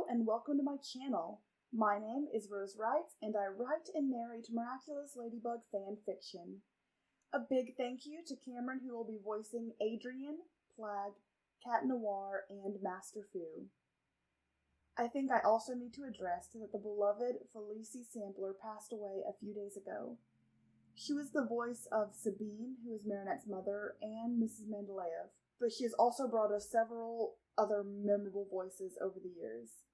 Hello and welcome to my channel. My name is Rose Wright and I write and narrate Miraculous Ladybug fan fiction. A big thank you to Cameron who will be voicing Adrien, Plagg, Cat Noir, and Master Fu. I think I also need to address that the beloved Felicie Sampler passed away a few days ago. She was the voice of Sabine, who is Marinette's mother, and Mrs. Mendeleev, but she has also brought us several other memorable voices over the years.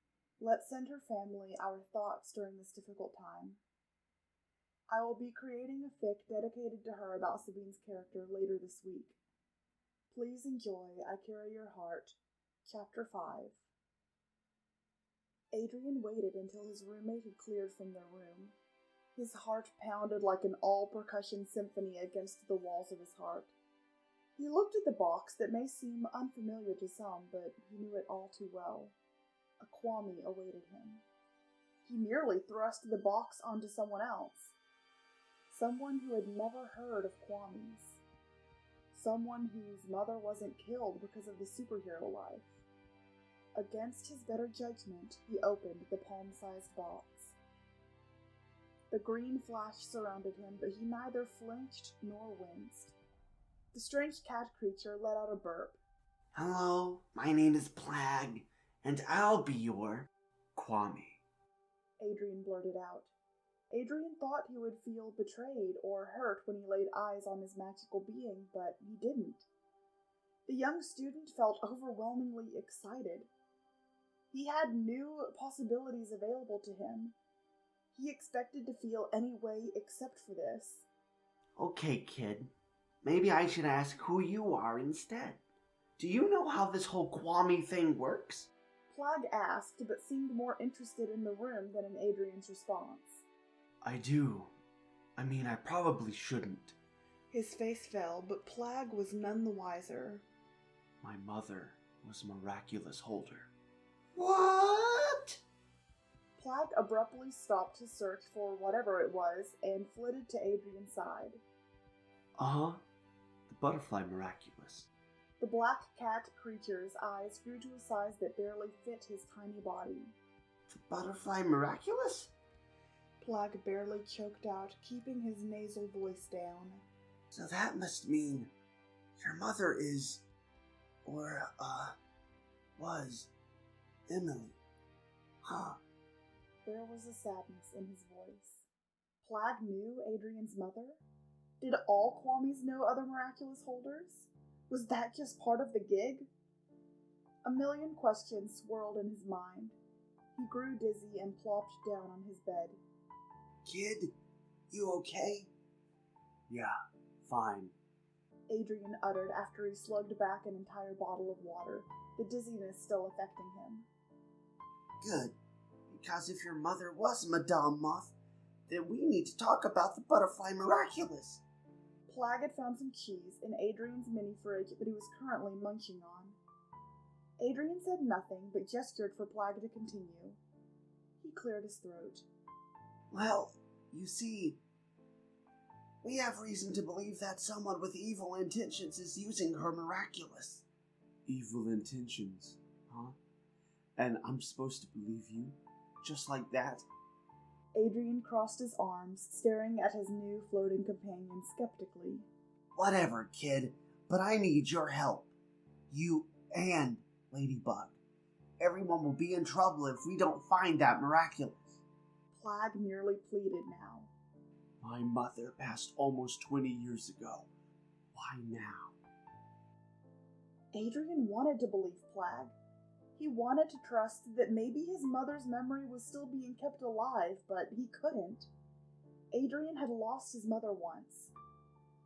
Let's send her family our thoughts during this difficult time. I will be creating a fic dedicated to her about Sabine's character later this week. Please enjoy I Carry Your Heart, Chapter 5. Adrien waited until his roommate had cleared from their room. His heart pounded like an all-percussion symphony against the walls of his heart. He looked at the box that may seem unfamiliar to some, but he knew it all too well. A kwami awaited him. He merely thrust the box onto someone else. Someone who had never heard of kwamis. Someone whose mother wasn't killed because of the superhero life. Against his better judgment, he opened the palm-sized box. The green flash surrounded him, but he neither flinched nor winced. The strange cat creature let out a burp. Hello, my name is Plagg, and I'll be your kwami. Adrien blurted out. Adrien thought he would feel betrayed or hurt when he laid eyes on his magical being, but he didn't. The young student felt overwhelmingly excited. He had new possibilities available to him. He expected to feel any way except for this. Okay, kid. Maybe I should ask who you are instead. Do you know how this whole kwami thing works? Plagg asked, but seemed more interested in the room than in Adrien's response. I do. I probably shouldn't. His face fell, but Plagg was none the wiser. My mother was Miraculous holder. What? Plagg abruptly stopped his search for whatever it was and flitted to Adrien's side. Uh-huh. The butterfly Miraculous. The black cat creature's eyes grew to a size that barely fit his tiny body. The butterfly Miraculous? Plagg barely choked out, keeping his nasal voice down. So that must mean your mother is, or, was, Emily. Huh. There was a sadness in his voice. Plagg knew Adrien's mother? Did all kwamis know other Miraculous holders? Was that just part of the gig? A million questions swirled in his mind. He grew dizzy and plopped down on his bed. Kid, you okay? Yeah, fine. Adrien uttered after he slugged back an entire bottle of water, the dizziness still affecting him. Good, because if your mother was Madame Moth, then we need to talk about the butterfly Miraculous. Plagg had found some cheese in Adrien's mini-fridge that he was currently munching on. Adrien said nothing, but gestured for Plagg to continue. He cleared his throat. Well, you see, we have reason to believe that someone with evil intentions is using her Miraculous. Evil intentions, huh? And I'm supposed to believe you? Just like that? Adrien crossed his arms, staring at his new floating companion skeptically. Whatever, kid, but I need your help. You and Ladybug. Everyone will be in trouble if we don't find that Miraculous. Plagg nearly pleaded now. My mother passed almost 20 years ago. Why now? Adrien wanted to believe Plagg. He wanted to trust that maybe his mother's memory was still being kept alive, but he couldn't. Adrien had lost his mother once.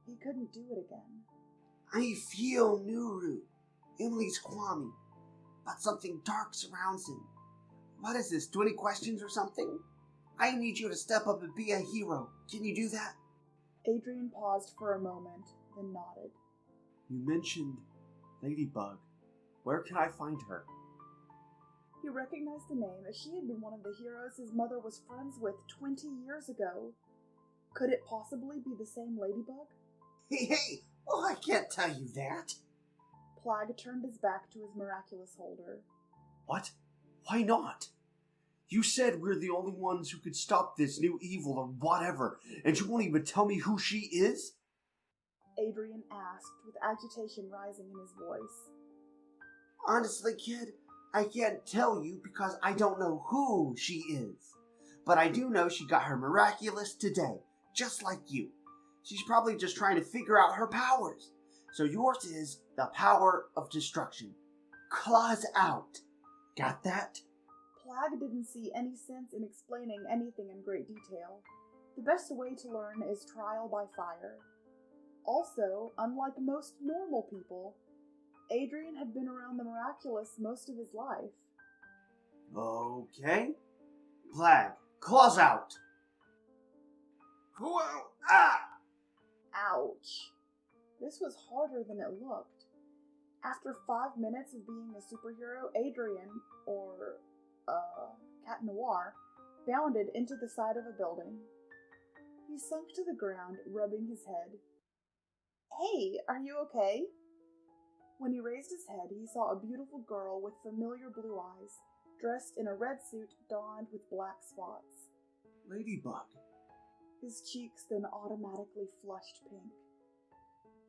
He couldn't do it again. I feel Nuru, Emily's kwami, but something dark surrounds him. What is this, 20 questions or something? I need you to step up and be a hero. Can you do that? Adrien paused for a moment, then nodded. You mentioned Ladybug. Where can I find her? He recognized the name as she had been one of the heroes his mother was friends with 20 years ago. Could it possibly be the same Ladybug? Hey, well, I can't tell you that. Plagg turned his back to his Miraculous holder. What? Why not? You said we're the only ones who could stop this new evil or whatever, and you won't even tell me who she is? Adrien asked, with agitation rising in his voice. Honestly, kid, I can't tell you because I don't know who she is. But I do know she got her Miraculous today, just like you. She's probably just trying to figure out her powers. So yours is the power of destruction. Claws out. Got that? Plagg didn't see any sense in explaining anything in great detail. The best way to learn is trial by fire. Also, unlike most normal people, Adrien had been around the Miraculous most of his life. Okay. Plagg, claws out. Whoa! Ah! Ouch. This was harder than it looked. After 5 minutes of being a superhero, Adrien, or, Cat Noir, bounded into the side of a building. He sunk to the ground, rubbing his head. Hey, are you okay? When he raised his head, he saw a beautiful girl with familiar blue eyes, dressed in a red suit donned with black spots. Ladybug. His cheeks then automatically flushed pink.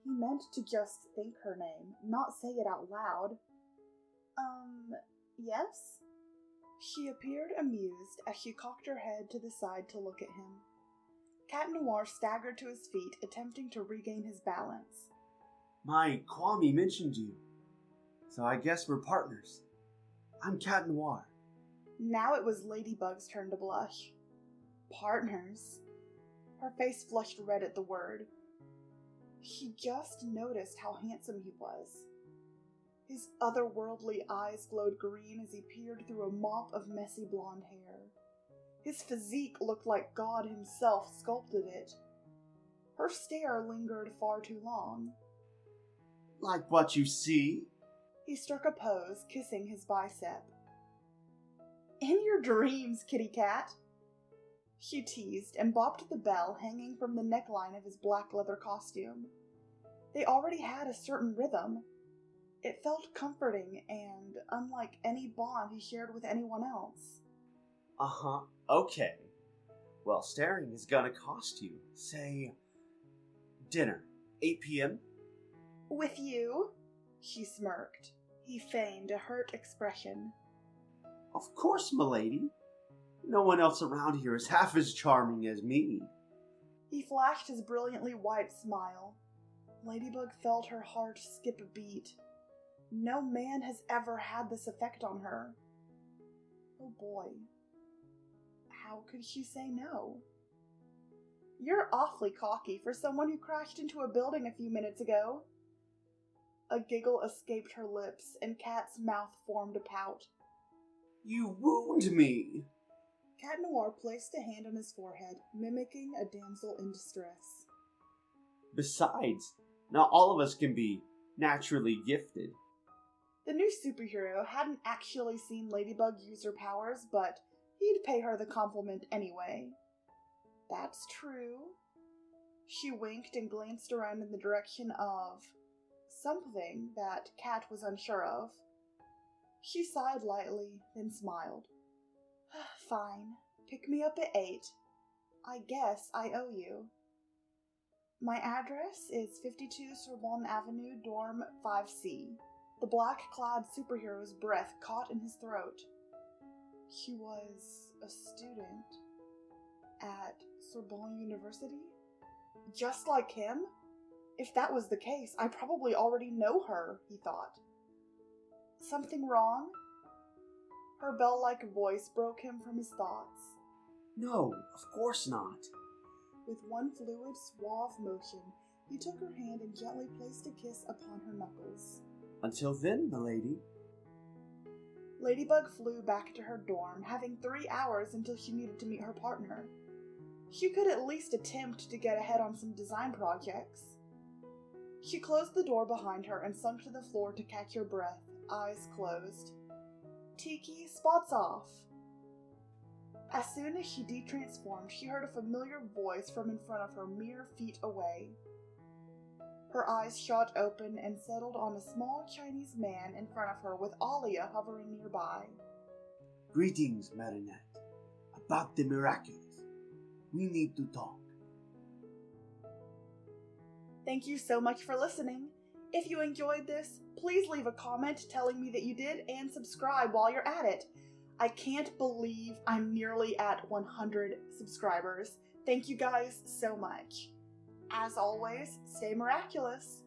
He meant to just think her name, not say it out loud. Yes? She appeared amused as she cocked her head to the side to look at him. Cat Noir staggered to his feet, attempting to regain his balance. My kwami mentioned you, so I guess we're partners. I'm Cat Noir. Now it was Ladybug's turn to blush. Partners? Her face flushed red at the word. She just noticed how handsome he was. His otherworldly eyes glowed green as he peered through a mop of messy blonde hair. His physique looked like God himself sculpted it. Her stare lingered far too long. Like what you see? He struck a pose, kissing his bicep. In your dreams, kitty cat. She teased and bopped the bell hanging from the neckline of his black leather costume. They already had a certain rhythm. It felt comforting and unlike any bond he shared with anyone else. Uh-huh, okay. Well, staring is gonna cost you, say, dinner, 8 p.m.? With you? She smirked. He feigned a hurt expression. Of course, milady. No one else around here is half as charming as me. He flashed his brilliantly white smile. Ladybug felt her heart skip a beat. No man has ever had this effect on her. Oh boy. How could she say no? You're awfully cocky for someone who crashed into a building a few minutes ago. A giggle escaped her lips, and Cat's mouth formed a pout. You wound me. Cat Noir placed a hand on his forehead, mimicking a damsel in distress. Besides, not all of us can be naturally gifted. The new superhero hadn't actually seen Ladybug use her powers, but he'd pay her the compliment anyway. That's true. She winked and glanced around in the direction of something that Cat was unsure of. She sighed lightly, then smiled. Fine. Pick me up at 8. I guess I owe you. My address is 52 Sorbonne Avenue, Dorm 5C. The black-clad superhero's breath caught in his throat. She was a student at Sorbonne University? Just like him? If that was the case, I probably already know her, he thought. Something wrong? Her bell-like voice broke him from his thoughts. No, of course not. With one fluid, suave motion, he took her hand and gently placed a kiss upon her knuckles. Until then, milady. Ladybug flew back to her dorm, having 3 hours until she needed to meet her partner. She could at least attempt to get ahead on some design projects. She closed the door behind her and sunk to the floor to catch her breath, eyes closed. Tiki, spots off. As soon as she detransformed, she heard a familiar voice from in front of her mere feet away. Her eyes shot open and settled on a small Chinese man in front of her with Alia hovering nearby. Greetings, Marinette. About the Miraculous. We need to talk. Thank you so much for listening. If you enjoyed this, please leave a comment telling me that you did and subscribe while you're at it. I can't believe I'm nearly at 100 subscribers. Thank you guys so much. As always, stay miraculous.